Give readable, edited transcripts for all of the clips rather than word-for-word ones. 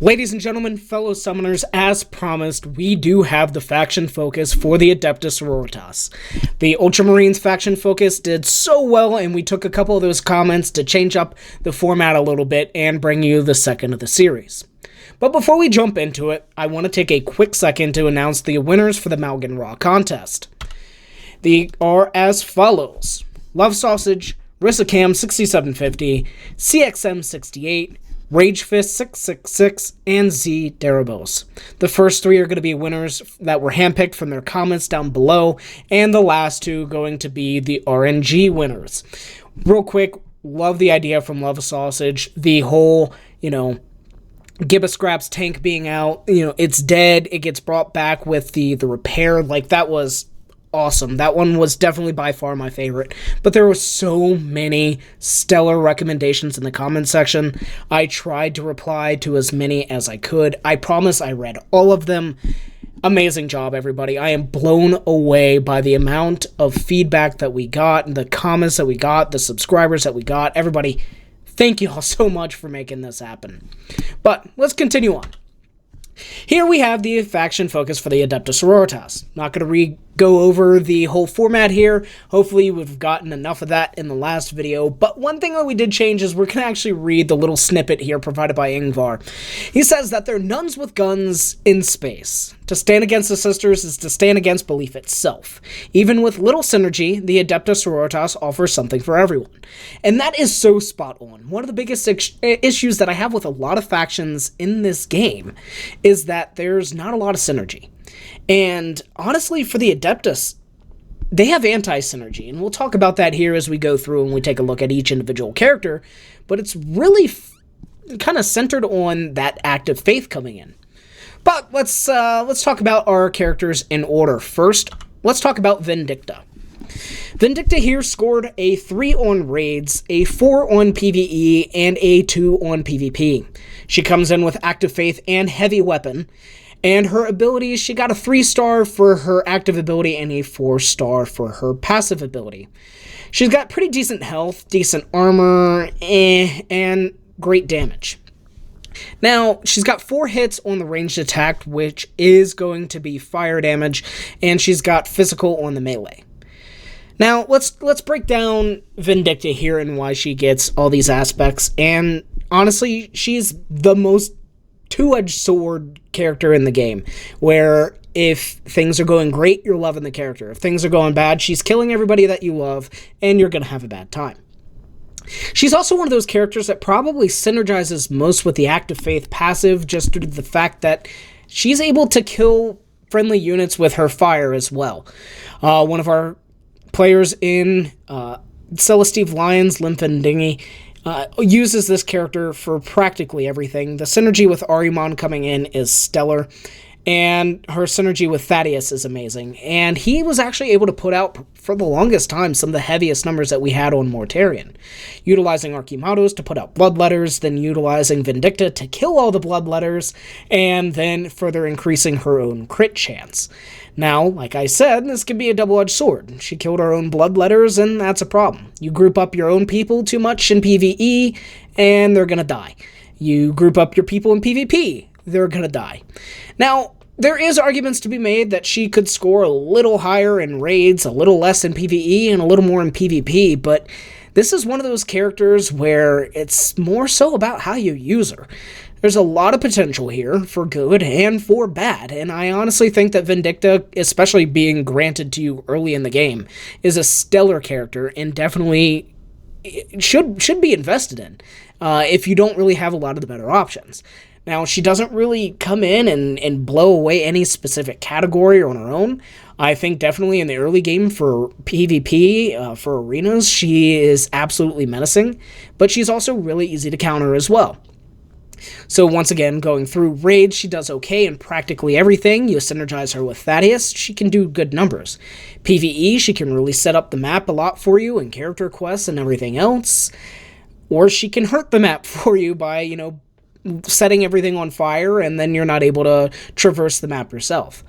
Ladies and gentlemen, fellow summoners, as promised, we do have the faction focus for the Adeptas Sororitas. The Ultramarines faction focus did so well, and we took a couple of those comments to change up the format a little bit and bring you the second of the series. But before we jump into it, I want to take a quick second to announce the winners for the Malgan Raw contest. They are as follows: Love Sausage, Rissacam 6750, CXM 68, Ragefist 666, and Z Darabos. The first three are going to be winners that were handpicked from their comments down below, and the last two going to be the RNG winners. Real quick, love the idea from Love Sausage. The whole, Gibba Scrap's tank being out, it's dead, it gets brought back with the repair, that was awesome. That one was definitely by far my favorite, but there were so many stellar recommendations in the comment section. I tried to reply to as many as I could. I promise I read all of them. Amazing job, everybody. I am blown away by the amount of feedback that we got, the comments that we got, the subscribers that we got. Everybody, thank you all so much for making this happen. But let's continue on. Here we have the faction focus for the Adeptas Sororitas. Not going to go over the whole format here. Hopefully we've gotten enough of that in the last video. But one thing that we did change is we're going to actually read the little snippet here provided by Ingvar. He says that they're nuns with guns in space. To stand against the sisters is to stand against belief itself. Even with little synergy, the Adeptas Sororitas offers something for everyone. And that is so spot on. One of the biggest issues that I have with a lot of factions in this game is that there's not a lot of synergy. And honestly, for the Adeptas, they have anti-synergy, and we'll talk about that here as we go through and we take a look at each individual character, but it's really kind of centered on that act of faith coming in. But let's talk about our characters in order. First, let's talk about Vindicta. Vindicta here scored a 3 on raids, a 4 on PvE, and a 2 on PvP. She comes in with active faith and heavy weapon, and her abilities, she got a 3-star for her active ability and a 4-star for her passive ability. She's got pretty decent health, decent armor, and great damage. Now, she's got 4 hits on the ranged attack, which is going to be fire damage, and she's got physical on the melee. Now, let's break down Vindicta here and why she gets all these aspects, and honestly, she's the most two-edged sword character in the game, where if things are going great, you're loving the character. If things are going bad, she's killing everybody that you love, and you're going to have a bad time. She's also one of those characters that probably synergizes most with the active faith passive, just due to the fact that she's able to kill friendly units with her fire as well. One of our players in Celestine Lions, Limfandingi, uses this character for practically everything. The synergy with Ahriman coming in is stellar, and her synergy with Thaddeus is amazing. And he was actually able to put out, for the longest time, some of the heaviest numbers that we had on Mortarion, utilizing Archimados to put out bloodletters, then utilizing Vindicta to kill all the bloodletters, and then further increasing her own crit chance. Now, like I said, this could be a double-edged sword. She killed her own bloodletters, and that's a problem. You group up your own people too much in PvE, and they're gonna die. You group up your people in PvP, they're gonna die. Now, there is arguments to be made that she could score a little higher in raids, a little less in PvE, and a little more in PvP, but this is one of those characters where it's more so about how you use her. There's a lot of potential here for good and for bad, and I honestly think that Vindicta, especially being granted to you early in the game, is a stellar character and definitely should be invested in if you don't really have a lot of the better options. Now, she doesn't really come in and blow away any specific category on her own. I think definitely in the early game for PvP, for arenas, she is absolutely menacing, but she's also really easy to counter as well. So once again, going through raids, she does okay in practically everything. You synergize her with Thaddeus, she can do good numbers. PvE, she can really set up the map a lot for you and character quests and everything else. Or she can hurt the map for you by, setting everything on fire, and then you're not able to traverse the map yourself.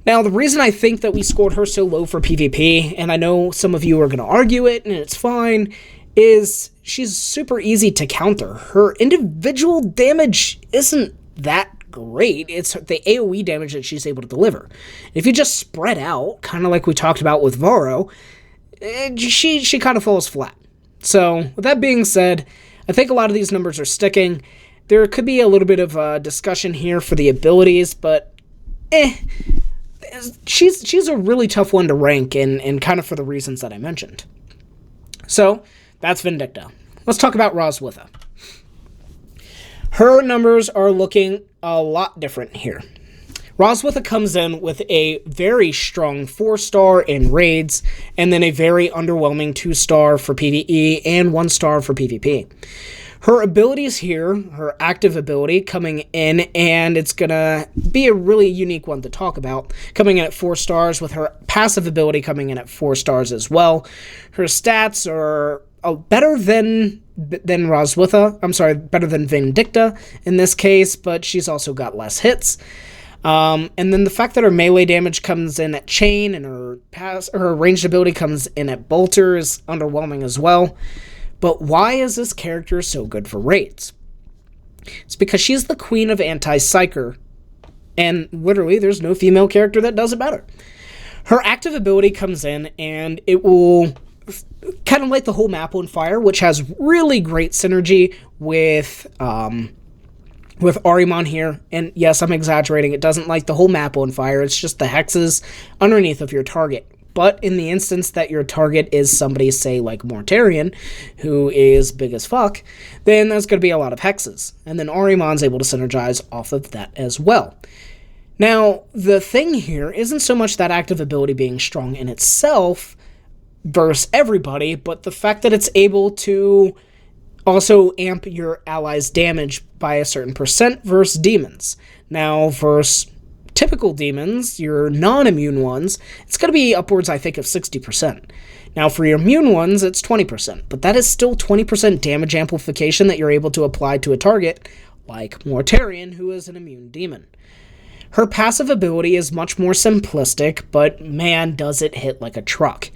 Now, the reason I think that we scored her so low for PvP, and I know some of you are going to argue it, and it's fine, is she's super easy to counter. Her individual damage isn't that great. It's the AoE damage that she's able to deliver. If you just spread out, kind of like we talked about with Varro, she kind of falls flat. So, with that being said, I think a lot of these numbers are sticking. There could be a little bit of a discussion here for the abilities, but she's a really tough one to rank, and kind of for the reasons that I mentioned. So, that's Vindicta. Let's talk about Roswitha. Her numbers are looking a lot different here. Roswitha comes in with a very strong 4-star in raids, and then a very underwhelming 2-star for PvE and 1-star for PvP. Her abilities here, her active ability coming in, and it's gonna be a really unique one to talk about, coming in at 4 stars, with her passive ability coming in at 4 stars as well. Her stats are better than Roswitha. I'm sorry, better than Vindicta in this case, but she's also got less hits. And then the fact that her melee damage comes in at chain and her ranged ability comes in at bolter is underwhelming as well. But why is this character so good for raids? It's because she's the queen of anti-psyker, and literally there's no female character that does it better. Her active ability comes in and it will kind of light the whole map on fire, which has really great synergy with Ahriman here. And yes, I'm exaggerating. It doesn't light the whole map on fire. It's just the hexes underneath of your target. But in the instance that your target is somebody, say, like Mortarion, who is big as fuck, then there's going to be a lot of hexes. And then Ahriman's able to synergize off of that as well. Now, the thing here isn't so much that active ability being strong in itself versus everybody, but the fact that it's able to also amp your allies' damage by a certain percent versus demons. Now, versus typical demons, your non-immune ones, it's going to be upwards, I think, of 60%. Now, for your immune ones, it's 20%, but that is still 20% damage amplification that you're able to apply to a target, like Mortarion, who is an immune demon. Her passive ability is much more simplistic, but man, does it hit like a truck.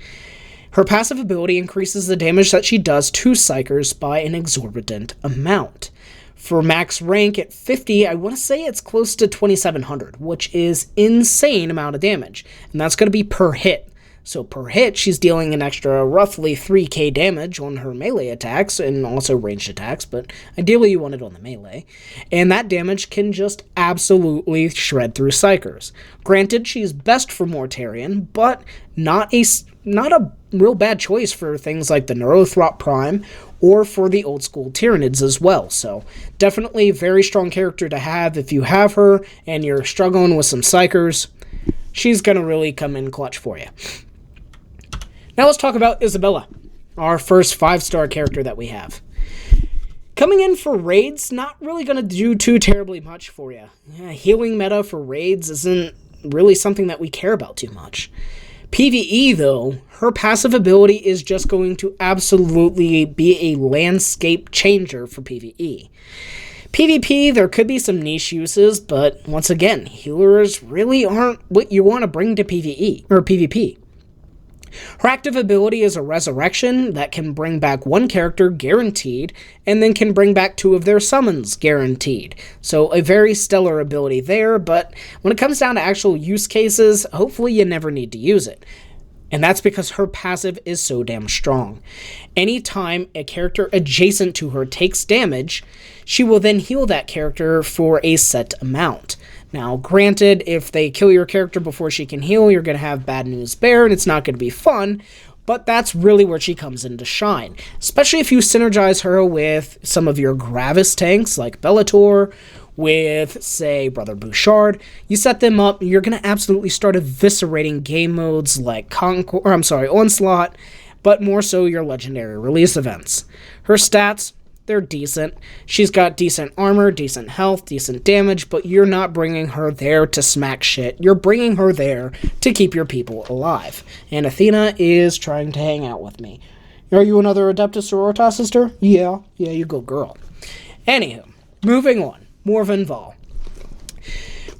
Her passive ability increases the damage that she does to Psykers by an exorbitant amount. For max rank at 50, I want to say it's close to 2,700, which is insane amount of damage. And that's going to be per hit. So per hit, she's dealing an extra roughly 3k damage on her melee attacks and also ranged attacks, but ideally you want it on the melee. And that damage can just absolutely shred through Psykers. Granted, she's best for Mortarion, but not a real bad choice for things like the Neurothrop Prime or for the old school Tyranids as well. So definitely very strong character to have if you have her and you're struggling with some Psykers. She's going to really come in clutch for you. Now let's talk about Isabella, our first 5-star character that we have. Coming in for raids, not really going to do too terribly much for you. Healing meta for raids isn't really something that we care about too much. PvE, though, her passive ability is just going to absolutely be a landscape changer for PvE. PvP, there could be some niche uses, but once again, healers really aren't what you want to bring to PvE, or PvP. Her active ability is a resurrection that can bring back one character guaranteed, and then can bring back 2 of their summons guaranteed. So a very stellar ability there, but when it comes down to actual use cases, hopefully you never need to use it. And that's because her passive is so damn strong. Anytime a character adjacent to her takes damage, she will then heal that character for a set amount. Now, granted, if they kill your character before she can heal, you're going to have bad news bear, and it's not going to be fun, but that's really where she comes in to shine. Especially if you synergize her with some of your Gravis tanks, like Bellator, with, say, Brother Bouchard. You set them up, you're going to absolutely start eviscerating game modes like Onslaught, but more so your legendary release events. Her stats, they're decent. She's got decent armor, decent health, decent damage, but you're not bringing her there to smack shit. You're bringing her there to keep your people alive. And Athena is trying to hang out with me. Are you another Adeptas Sororitas sister? Yeah, you go girl. Anywho, moving on. Morven Vahl.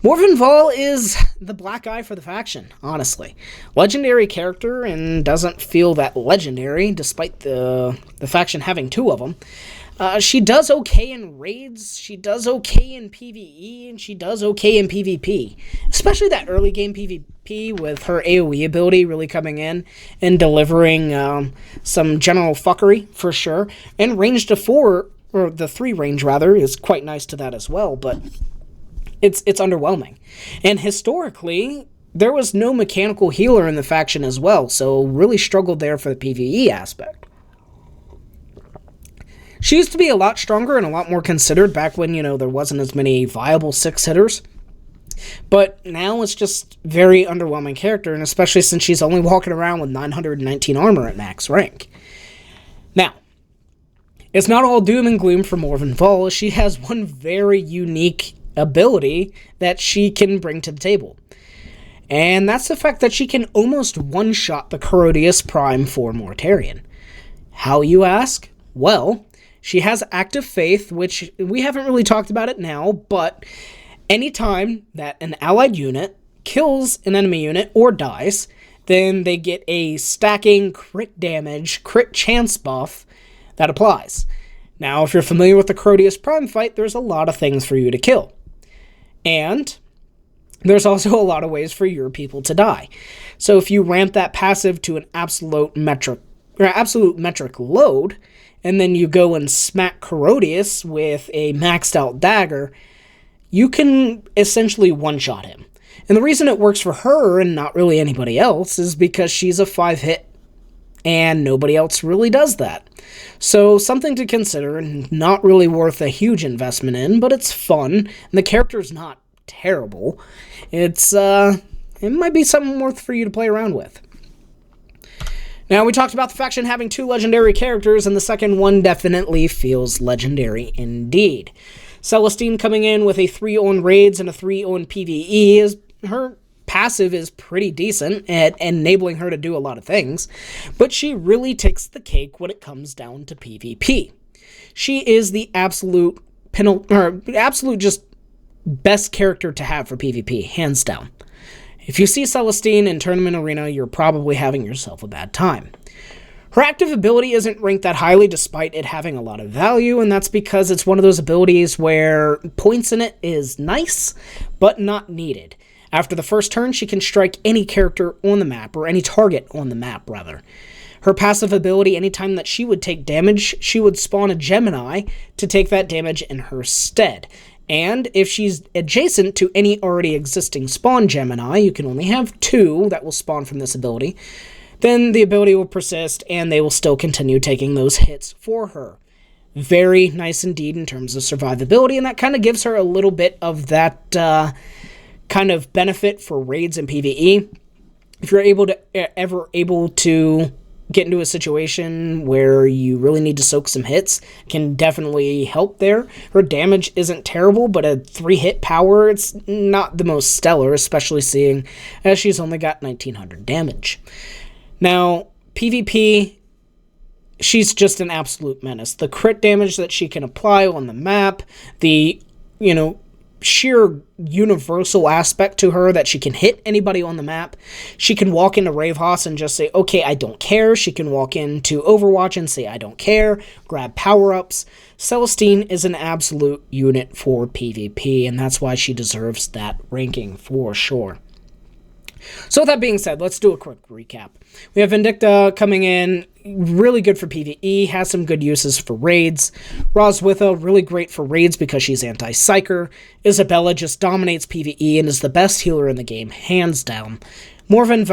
Morven Vahl is the black eye for the faction, honestly. Legendary character and doesn't feel that legendary, despite the faction having 2 of them. She does okay in raids, she does okay in PvE, and she does okay in PvP. Especially that early game PvP with her AoE ability really coming in and delivering some general fuckery, for sure. And range to 4, or the 3 range rather, is quite nice to that as well, but it's underwhelming. And historically, there was no mechanical healer in the faction as well, so really struggled there for the PvE aspect. She used to be a lot stronger and a lot more considered back when, there wasn't as many viable 6-hitters. But now it's just very underwhelming character, and especially since she's only walking around with 919 armor at max rank. Now, it's not all doom and gloom for Morven. She has one very unique ability that she can bring to the table. And that's the fact that she can almost one-shot the Herodias Prime for Mortarion. How, you ask? Well, she has active faith, which we haven't really talked about it now, but anytime that an allied unit kills an enemy unit or dies, then they get a stacking crit damage, crit chance buff that applies. Now, if you're familiar with the Herodias Prime fight, there's a lot of things for you to kill. And there's also a lot of ways for your people to die. So if you ramp that passive to an absolute metric load, and then you go and smack Herodias with a maxed out dagger, you can essentially one-shot him. And the reason it works for her and not really anybody else is because she's a 5-hit, and nobody else really does that. So something to consider, and not really worth a huge investment in, but it's fun, and the character's not terrible. It might be something worth for you to play around with. Now, we talked about the faction having 2 legendary characters, and the second one definitely feels legendary indeed. Celestine coming in with a 3 on raids and a 3 on PvE. Her passive is pretty decent at enabling her to do a lot of things, but she really takes the cake when it comes down to PvP. She is the absolute just best character to have for PvP, hands down. If you see Celestine in Tournament Arena, you're probably having yourself a bad time. Her active ability isn't ranked that highly despite it having a lot of value, and that's because it's one of those abilities where points in it is nice, but not needed. After the first turn, she can strike any character on the map, or any target on the map, rather. Her passive ability, anytime that she would take damage, she would spawn a Gemini to take that damage in her stead. And if she's adjacent to any already existing spawn Gemini, you can only have 2 that will spawn from this ability, then the ability will persist and they will still continue taking those hits for her. Very nice indeed in terms of survivability, and that kind of gives her a little bit of that kind of benefit for raids and PvE. If you're ever able to get into a situation where you really need to soak some hits, can definitely help there. Her damage isn't terrible, but a 3-hit power, it's not the most stellar, especially seeing as she's only got 1900 damage. Now, PvP, she's just an absolute menace. The crit damage that she can apply on the map, the, sheer universal aspect to her that she can hit anybody on the map. She can walk into Ravehos and just say, okay, I don't care. She can walk into Overwatch and say, I don't care. Grab power-ups. Celestine is an absolute unit for PvP, and that's why she deserves that ranking for sure. So with that being said, let's do a quick recap. We have Vindicta coming in, really good for PvE, has some good uses for raids. Roswitha, really great for raids because she's anti-psyker. Isabella just dominates PvE and is the best healer in the game, hands down. Morven,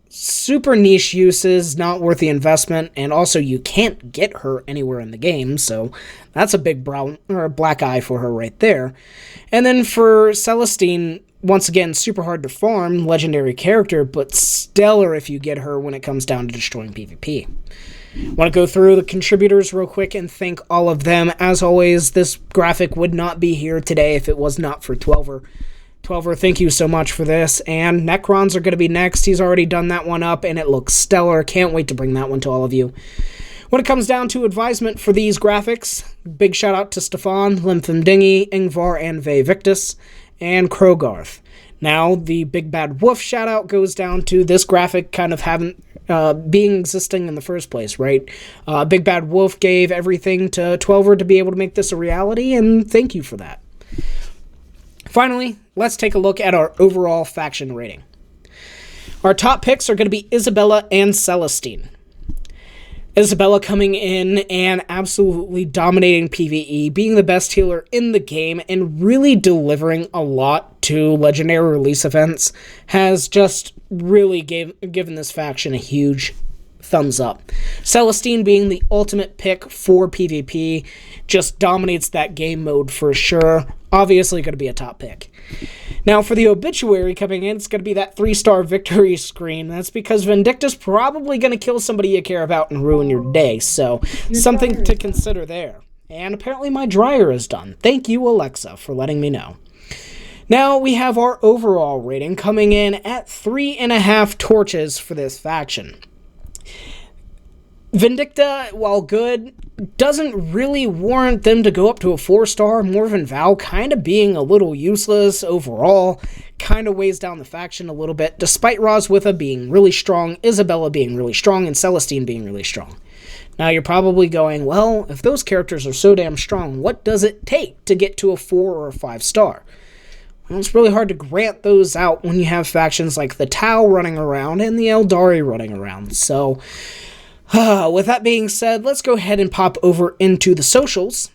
super niche uses, not worth the investment, and also you can't get her anywhere in the game, so that's a big black eye for her right there. And then for Celestine, once again, super hard to farm, legendary character, but stellar if you get her when it comes down to destroying PvP. Want to go through the contributors real quick and thank all of them. As always, this graphic would not be here today if it was not for Twelver. Twelver, thank you so much for this. And Necrons are going to be next. He's already done that one up, and it looks stellar. Can't wait to bring that one to all of you. When it comes down to advisement for these graphics, big shout out to Stefan, Limtham Dingy, Ingvar, and Vindicta, and Krogarth. Now, the Big Bad Wolf shout-out goes down to this graphic kind of being existing in the first place, right? Big Bad Wolf gave everything to Twelver to be able to make this a reality, and thank you for that. Finally, let's take a look at our overall faction rating. Our top picks are going to be Isabella and Celestine. Isabella coming in and absolutely dominating PvE, being the best healer in the game, and really delivering a lot to legendary release events, has just really given this faction a huge thumbs up. Celestine being the ultimate pick for PvP, just dominates that game mode for sure. Obviously going to be a top pick. Now, for the obituary coming in, it's going to be that 3-star victory screen. That's because Vindicta's probably going to kill somebody you care about and ruin your day, so something to consider there. And apparently my dryer is done. Thank you, Alexa, for letting me know. Now, we have our overall rating coming in at 3.5 torches for this faction. Vindicta, while good, doesn't really warrant them to go up to a 4-star. Morven Vow kind of being a little useless overall, kind of weighs down the faction a little bit, despite Roswitha being really strong, Isabella being really strong, and Celestine being really strong. Now you're probably going, well, if those characters are so damn strong, what does it take to get to a 4 or a 5-star? Well, it's really hard to grant those out when you have factions like the Tau running around and the Eldari running around, so with that being said, let's go ahead and pop over into the socials.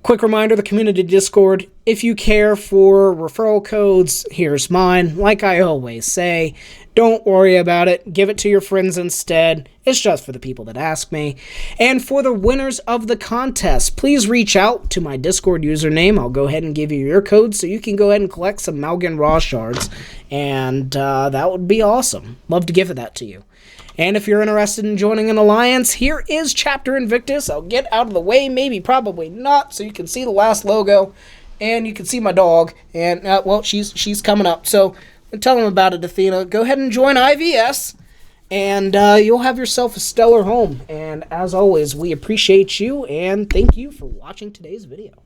Quick reminder, the community Discord, if you care for referral codes, here's mine. Like I always say, don't worry about it. Give it to your friends instead. It's just for the people that ask me. And for the winners of the contest, please reach out to my Discord username. I'll go ahead and give you your code so you can go ahead and collect some Malgan Raw shards. And that would be awesome. Love to give that to you. And if you're interested in joining an alliance, here is Chapter Invictus. I'll get out of the way, maybe, probably not, so you can see the last logo, and you can see my dog, and, well, she's coming up. So tell them about it, Athena. Go ahead and join IVS, and you'll have yourself a stellar home. And as always, we appreciate you, and thank you for watching today's video.